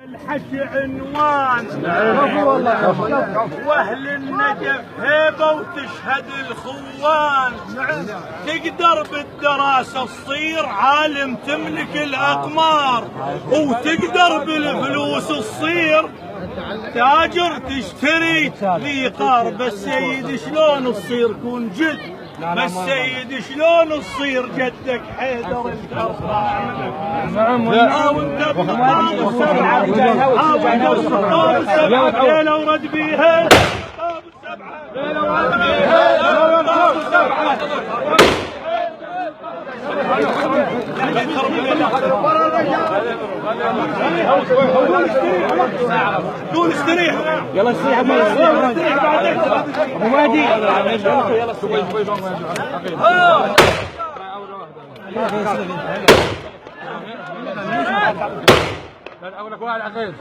الحكي عنوان واهل النجف هيبه وتشهد الخوان. تقدر بالدراسه تصير عالم تملك الاقمار، وتقدر بالفلوس تصير تاجر تشتري لي قار. بس سيد شلون تصير كون جد؟ بس سيد شلون تصير جدك حيدر الكرخان؟ وانت بطاب السبعه طاب السبعه ليله ورد بيها طاب السبعه ليله ورد بيها طاب السبعه. قول استريح يلا استريح ابو مهدي يلا استريح اولك واحد عقيل.